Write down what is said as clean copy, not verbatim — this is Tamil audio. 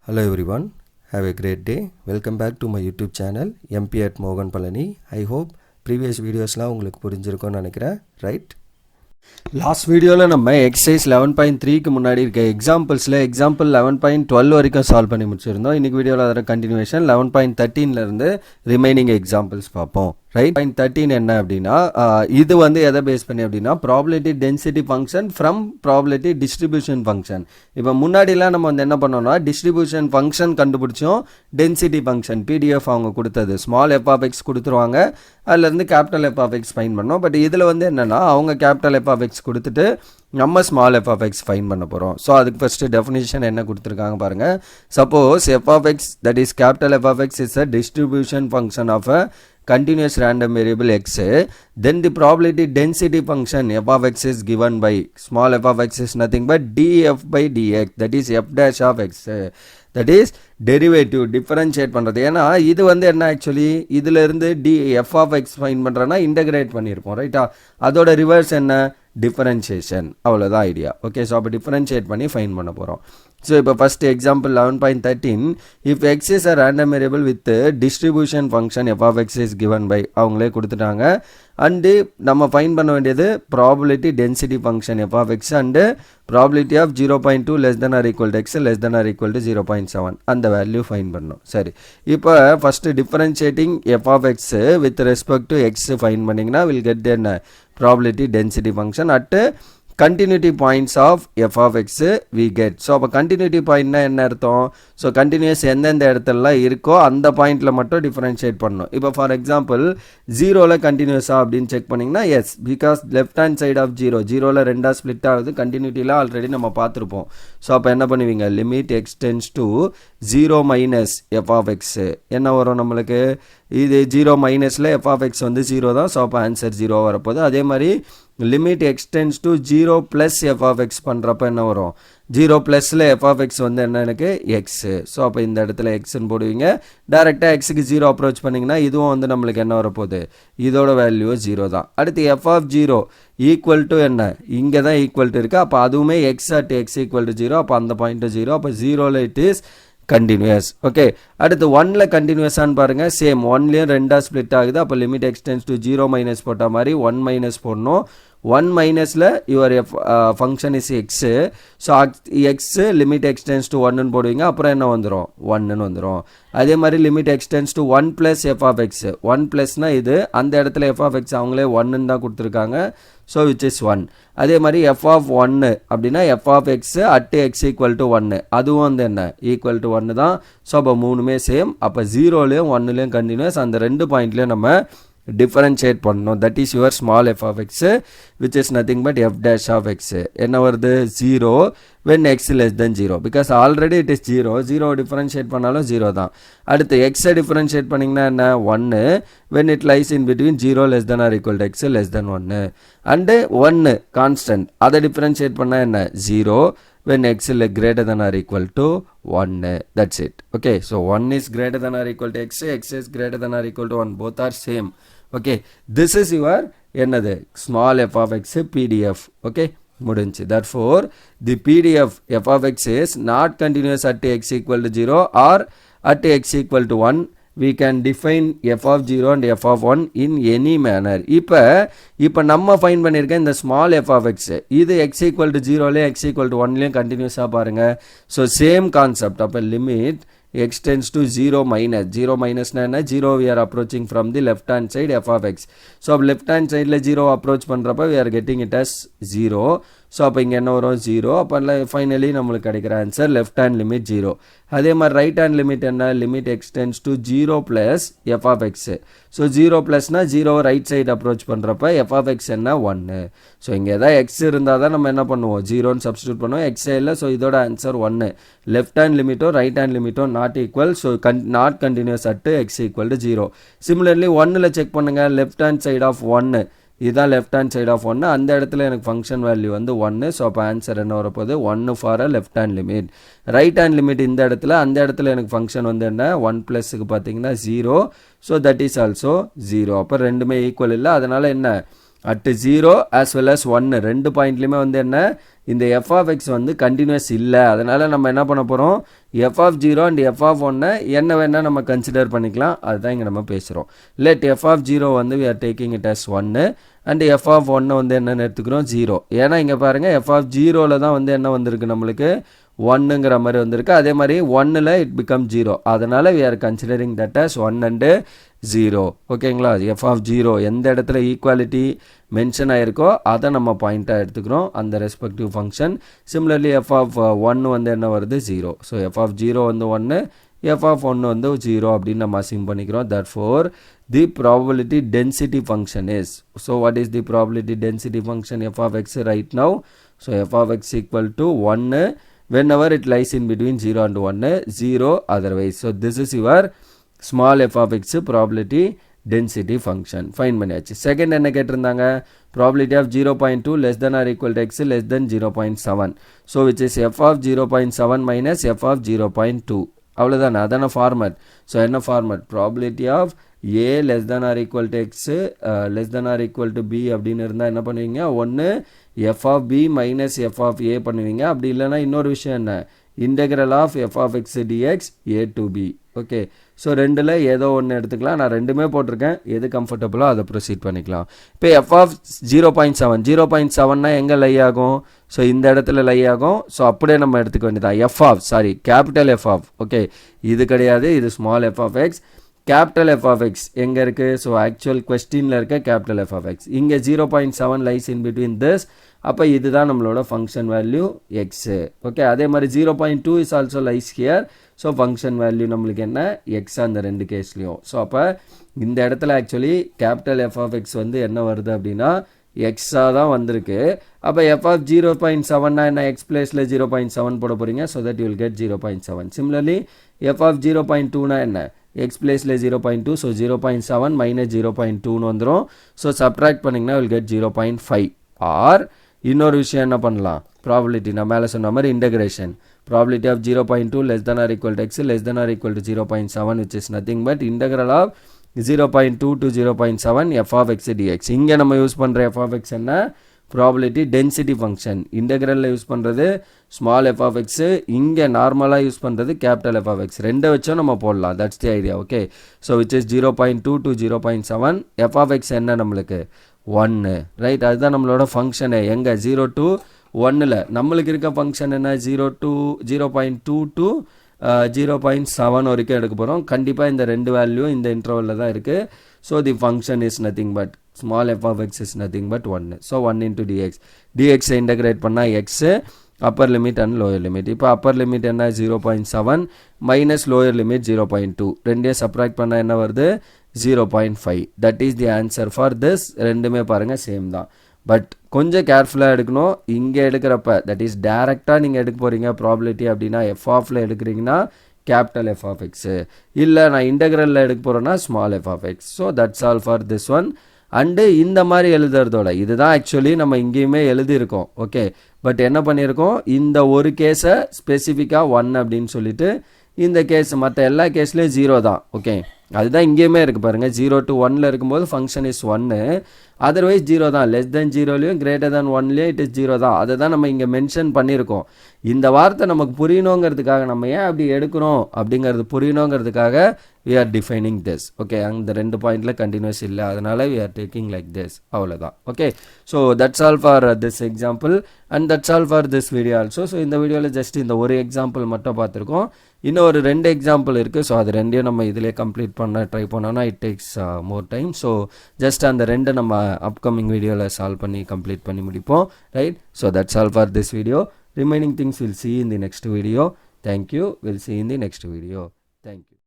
Hello everyone, have a great day. Welcome back to my YouTube channel MP at Mogan Palani. I hope previous videosலாம் உங்களுக்கு புரிஞ்சிருக்கும்னு நினைக்கிறேன், ரைட்? லாஸ்ட் வீடியோவில் நம்ம எக்ஸசைஸ் 11.3க்கு முன்னாடி இருக்க எக்ஸாம்பிள்ஸில் எக்ஸாம்பிள் 11.12 வரைக்கும் சால்வ் பண்ணி முடிச்சிருந்தோம். இன்றைக்கி வீடியோவில் அதோட கண்டினியூஷன் 11.13லேருந்து ரிமைனிங் எக்ஸாம்பிள்ஸ் பார்ப்போம், ரைட்? 13 என்ன அப்படின்னா, இது வந்து எதை பேஸ் பண்ணி அப்படின்னா probability density function from probability distribution function. இப்போ முன்னாடிலாம் நம்ம வந்து என்ன பண்ணோம்னா டிஸ்ட்ரிபியூஷன் ஃபங்க்ஷன் கண்டுபிடிச்சோம், டென்சிட்டி ஃபங்க்ஷன் பிடிஎஃப் அவங்க கொடுத்தது ஸ்மால் எஃப் ஆஃப் எக்ஸ் கொடுத்துருவாங்க, அதுலேருந்து capital F of X find பண்ணோம். பட் இதில் வந்து என்னென்னா அவங்க கேபிட்டல் எஃப் ஆஃப் எக்ஸ் கொடுத்துட்டு நம்ம small F of X find பண்ண போகிறோம். ஸோ அதுக்கு ஃபஸ்ட்டு டெஃபினிஷன் என்ன கொடுத்துருக்காங்க பாருங்கள். Suppose F of X that is capital F of X is a distribution function of a continuous random variable x, then the probability density function f of x is given by small f of x is nothing but df by dx, that is f dash of x, that is derivative differentiate பண்ணுறது. ஏன்னா இது வந்து என்ன ஆக்சுவலி இதிலிருந்து எஃப் ஆஃப் எக்ஸ் ஃபைன் பண்ணுறோன்னா இன்டகிரேட் பண்ணியிருப்போம், ரைட்டா? அதோட ரிவர்ஸ் என்ன, டிஃபரன்ஷியேஷன், அவ்வளோதான் ஐடியா. ஓகே, ஸோ அப்போ டிஃபரன்ஷியேட் பண்ணி ஃபைன் பண்ண போகிறோம். ஸோ இப்போ first example 11.13, if X is a random variable with distribution function F of X is given by, அவங்களே கொடுத்துட்டாங்க. அண்டு நம்ம ஃபைன் பண்ண வேண்டியது probability density function F of X and probability of 0.2 less than or equal to X less than or equal to 0.7, அந்த வேல்யூ ஃபைன் பண்ணணும். சரி, இப்போ first differentiating F of X with respect to X find பண்ணிங்கன்னா வில் கெட் என்ன probability density function at continuity points of f of x we get. So அப்போ continuity பாயிண்ட்னா என்ன அர்த்தம்? ஸோ கண்டினியூஸ் எந்தெந்த இடத்துலலாம் இருக்கோ அந்த பாயிண்டில் மட்டும் டிஃபரன்ஷியேட் பண்ணணும். இப்போ ஃபார் எக்ஸாம்பிள் 0ல் கண்டினியூஸாக அப்படின்னு செக் பண்ணிங்கன்னா yes, because left hand side of 0ல் ரெண்டாக ஸ்ப்ளிட் ஆகுது, கண்டினியூட்டியில் ஆல்ரெடி நம்ம பார்த்துருப்போம். ஸோ அப்போ என்ன பண்ணுவீங்க, limit X tends to 0 minus F of X என்ன வரும் நம்மளுக்கு, இது 0 மைனஸில் எஃப் ஆஃப் எக்ஸ் வந்து 0 தான். ஸோ அப்போ ஆன்சர் 0 வரப்போகுது. அதே மாதிரி limit extends to 0 plus F of X பண்ணுறப்ப என்ன வரும், 0 ப்ளஸில் எஃப் ஆஃப் எக்ஸ் வந்து என்ன எனக்கு எக்ஸு. ஸோ அப்போ இந்த இடத்துல எக்ஸ்ன்னு போடுவீங்க. டேரெக்டாக எக்ஸுக்கு 0 அப்ரோச் பண்ணிங்கன்னா இதுவும் வந்து நம்மளுக்கு என்ன வரப்போகுது, இதோட வேல்யூ 0 தான். அடுத்து எஃப் ஆஃப் 0 ஈக்குவல் டு என்ன, இங்கே தான் ஈக்குவல் டு இருக்குது, அப்போ அதுவுமே X at X equal to 0, அப்போ அந்த பாயிண்ட்டு 0, அப்போ 0ல் இட் இஸ் கண்டினியூஸ். ஓகே, அடுத்து 1ல் கண்டினியூஸான்னு பாருங்கள், சேம் 1லேயும் ரெண்டாக ஸ்ப்ளிட் ஆகுது, அப்போ லிமிட் எக்ஸ்டென்ஸ் டு 0 மைனஸ் போட்ட மாதிரி 1 மைனஸ் போடணும். 1 மைனஸில் your function is x, so x limit extends to 1ன்னு போடுவீங்க, அப்புறம் என்ன வந்துடும் 1ன்னு வந்துடும். அதே மாதிரி limit extends to 1 plus F of x, 1 ப்ளஸ்னால் இது, அந்த இடத்துல எஃப் ஆஃப் எக்ஸ் அவங்களே 1ன்னு தான் கொடுத்துருக்காங்க, ஸோ விச் இஸ் 1. அதே மாதிரி எஃப் ஆஃப் 1 அப்படின்னா F of X at X equal to 1, அதுவும் வந்து என்ன ஈக்குவல் டு 1 தான். ஸோ அப்போ மூணுமே சேம், அப்போ 0லேயும் 1லேயும் கண்டினியூஸ், அந்த ரெண்டு பாயிண்ட்லேயும் நம்ம டிஃபரன்ஷியேட் பண்ணணும். That is your small F of X which is nothing but F dash of X. என்ன வருது, 0 when x less than 0, because already it is 0, 0 differentiate பண்ணாலும் 0 தான். அடுத்து எக்ஸை டிஃபரன்ஷியேட் பண்ணிங்கன்னா என்ன, 1 when it lies in between 0 less than or equal to x less than 1, and 1 constant, அதை டிஃபரன்ஷியேட் பண்ணால் என்ன 0 when x is greater than or equal to 1, that's it. Okay, so 1 is greater than or equal to x, x is greater than or equal to 1, both are same. Okay, this is your என்னது small f of x pdf. Okay, முடிஞ்சு. therefore the pdf f of x is not continuous at x equal to 0 or at x equal to 1. we can define f of 0 and f of 1 in any manner. இப்போ நம்ம ஃபைன் பண்ணியிருக்கேன் இந்த ஸ்மால் எஃப் ஆஃப் எக்ஸ், இது எக்ஸ் ஈக்குவல் டு 0லேயும் எக்ஸ் ஈக்குவல் டு 1லேயும் கண்டினியூஸாக பாருங்கள். So same concept. அப்போ limit x tends to 0 minus, 0 minus na enna 0 we are approaching from the left hand side f of x. so left hand side la 0 approach பண்றப்ப we are getting it as 0. so அப்ப இங்க என்ன வரும் 0, அப்ப finally நமக்கு கிடைக்கிற ஆன்சர் left hand limit 0. அதே மாதிரி right hand limit என்ன, limit x tends to 0 plus f of x. so 0 plus na 0 right side approach பண்றப்ப f of x என்ன 1. so இங்க ஏதா x இருந்தா தான் நம்ம என்ன பண்ணுவோம் 0 ன்னு சப்ஸ்டிட்யூட் பண்ணுவோம், x இல்ல, so இதோட answer 1. left hand limit or right hand limit not equal, so not continuous at x equal to 0. similarly 1ல check பண்ணுங்க, left hand side of 1 இதுதான் left hand side of 1, அந்த இடத்துல எனக்கு ஃபங்க்ஷன் வேல்யூ வந்து 1, ஸோ அப்போ ஆன்சர் என்ன வரப்போகுது 1 for a left hand limit. Right hand limit இந்த இடத்துல, அந்த இடத்துல எனக்கு ஃபங்க்ஷன் வந்து என்ன 1 ப்ளஸுக்கு பார்த்தீங்கன்னா 0, ஸோ தட் இஸ் ஆல்சோ 0. அப்போ ரெண்டுமே ஈக்குவல் இல்லை, அதனால் என்ன at 0 as well as 1 ரெண்டு பாயிண்ட்லையுமே வந்து என்ன இந்த f of x வந்து கண்டினியூஸ் இல்லை. அதனால் நம்ம என்ன பண்ண போகிறோம், f of 0 and f of 1 என்ன வேணால் நம்ம கன்சிடர் பண்ணிக்கலாம். அதுதான் இங்கே நம்ம பேசுகிறோம். let f of 0 வந்து we are taking it as 1 and f of 1 வந்து என்னென்னு எடுத்துக்கிறோம் 0. ஏன்னா இங்கே பாருங்கள் f of 0ல் தான் வந்து என்ன வந்திருக்கு நம்மளுக்கு 1ங்கிற மாதிரி வந்திருக்கு. அதே மாதிரி 1ல் it become 0. அதனால் we are considering that as 1 and 0. ஓகேங்களா, f of 0 எந்த இடத்துல ஈக்குவாலிட்டி மென்ஷன் ஆகிருக்கோ அதை நம்ம பாயிண்ட்டாக எடுத்துக்கிறோம் அந்த respective function. Similarly f of 1 வந்து என்ன வருது 0. ஸோ f of 0 வந்து 1, f of 1 வந்து 0 அப்படின்னு நம்ம அசியூம் பண்ணிக்கிறோம். therefore the probability density function is, so what is the probability density function f of x right now? So f of x equal to 1 whenever it lies in between 0 and 1, 0 otherwise. So this is your small f of x probability density function. Fine பண்ணியாச்சு. செகண்ட் என்ன கேட்டிருந்தாங்க, probability of 0.2 less than or equal to x less than 0.7. so which is f of 0.7 minus f of 0.2. அவ்வளோதானே, அதான ஃபார்மட். ஸோ என்ன format, probability of a less than or equal to x less than or equal to b அப்படின்னு இருந்தால் என்ன பண்ணுவீங்க, ஒன்று f of b minus f of a பண்ணுவீங்க. அப்படி இல்லைனா இன்னொரு விஷயம் என்ன, integral of f of x dx a to b. Okay, so ரெண்டில் ஏதோ ஒன்று எடுத்துக்கலாம். நான் ரெண்டுமே போட்டிருக்கேன், எது கம்ஃபர்டபுளோ அதை ப்ரொசீட் பண்ணிக்கலாம். இப்போ f of 0.7 0.7னா எங்கே லை ஆகும், ஸோ இந்த இடத்துல லை ஆகும். ஸோ அப்படியே நம்ம எடுத்துக்க வேண்டியதான் f of capital f of, okay இது கிடையாது, இது small f of x. Capital f of x எங்கே இருக்குது, ஸோ ஆக்சுவல் கொஸ்டினில் இருக்க கேபிட்டல் f of x இங்கே 0.7 லைஸ் இன் பிட்வீன் திஸ். அப்போ இதுதான் நம்மளோட ஃபங்க்ஷன் வேல்யூ எக்ஸு. ஓகே, அதே மாதிரி 0.2 is also lies here. So function value நம்மளுக்கு என்ன எக்ஸ் அந்த ரெண்டு கேஸ்லையும். ஸோ அப்போ இந்த இடத்துல actually capital f of x வந்து என்ன வருது அப்படின்னா எக்ஸாக தான் வந்திருக்கு. அப்போ f of 0.7னா என்ன, எக்ஸ் பிளேஸில் 0.7 போட போகிறீங்க. So that you will get 0.7. Similarly f of 0.2னா என்ன, எக்ஸ் பிளேஸில் 0.2. ஸோ 0.7 மைனஸ் 0.2ன்னு வந்துடும். ஸோ சப்ட்ராக்ட் பண்ணிங்கன்னா வில் கெட் 0.5. ஆர் இன்னொரு விஷயம் என்ன பண்ணலாம், ப்ராபிலிட்டி நான் மேலே சொன்ன மாதிரி integration. probability of 0.2 less than or equal to x less than or equal to 0.7 which is nothing but integral of 0.2 to 0.7 f of x dx. இங்கே நம்ம யூஸ் பண்ணுற f of x என்ன, probability density function. இன்டகிரலில் யூஸ் பண்ணுறது ஸ்மால் f of x, இங்கே நார்மலாக யூஸ் பண்ணுறது கேபிட்டல் f of x. ரெண்டை வச்சோம் நம்ம போடலாம், that's the idea. Okay, so which is 0.2 to 0.7 f of x என்ன நம்மளுக்கு 1, ரைட். அதுதான் நம்மளோட ஃபங்க்ஷனு. எங்கே 0 to 1ல் நம்மளுக்கு இருக்க ஃபங்க்ஷன் என்ன, 0.2 to 0.7 வரைக்கும் எடுக்க போகிறோம். கண்டிப்பாக இந்த ரெண்டு வேல்யூ இந்த இன்டர்வலில் தான் இருக்குது. So the function is nothing but small f of x is nothing but 1. So 1 into dx. dx integrate பண்ணால் x, upper limit and lower limit. இப்போ அப்பர் லிமிட் என்ன 0.7 மைனஸ் லோயர் லிமிட் 0.2. ரெண்டையும் சப்ராக்ட் பண்ணால் என்ன வருது 0.5. That is the answer for this. ரெண்டுமே பாருங்கள் சேம் தான், பட் கொஞ்சம் கேர்ஃபுல்லாக எடுக்கணும். இங்கே எடுக்கிறப்ப தட் இஸ் டேரெக்டாக நீங்கள் எடுக்க போகிறீங்க ப்ராபிலிட்டி அப்படின்னா f ஆஃபில் எடுக்கிறீங்கன்னா கேபிட்டல் f of x, இல்லை நான் இன்டகிரலில் எடுக்க போகிறேன்னா small f of x. So that's all for this one. And இந்த மாதிரி எழுதுறதோட இதுதான் ஆக்சுவலி நம்ம இங்கேயுமே எழுதியிருக்கோம். ஓகே, பட் என்ன பண்ணியிருக்கோம், இந்த ஒரு கேஸை ஸ்பெசிஃபிக்காக 1 அப்படின்னு சொல்லிட்டு இந்த கேஸ் மற்ற எல்லா கேஸ்லேயும் 0 தான். ஓகே, அதுதான் இங்கேயுமே இருக்குது பாருங்கள். 0 to 1ல் இருக்கும்போது ஃபங்க்ஷன் இஸ் 1, அதர்வைஸ் 0 தான். லெஸ் தென் 0லையும் கிரேட்டர் தென் 1லையும் இட் இஸ் 0 தான். அதை தான் நம்ம இங்கே மென்ஷன் பண்ணியிருக்கோம். இந்த வார்த்தை நமக்கு புரியணுங்கிறதுக்காக நம்ம ஏன் அப்படி எடுக்கிறோம் அப்படிங்கிறது புரியணுங்கிறதுக்காக we are defining this. Okay, அந்த ரெண்டு பாயிண்டில் கண்டினியூஸ் இல்லை, அதனால் we are taking like this. அவ்வளோதான். Okay, so that's all for this example and that's all for this video also. So இந்த வீடியோவில் ஜஸ்ட் இந்த ஒரு எக்ஸாம்பிள் மட்டும் பார்த்துருக்கோம். இன்னும் ஒரு 2 எக்ஸாம்பிள் இருக்குது. ஸோ அது ரெண்டையும் நம்ம இதிலே கம்ப்ளீட் பண்ண ட்ரை பண்ணோன்னா it takes more time. So just அந்த ரெண்டை நம்ம அப்கமிங் வீடியோவில் சால்வ் பண்ணி கம்ப்ளீட் பண்ணி முடிப்போம், right. So that's all for this video. Remaining things will see in the next video. Thank you. We'll see in the next video. Thank you.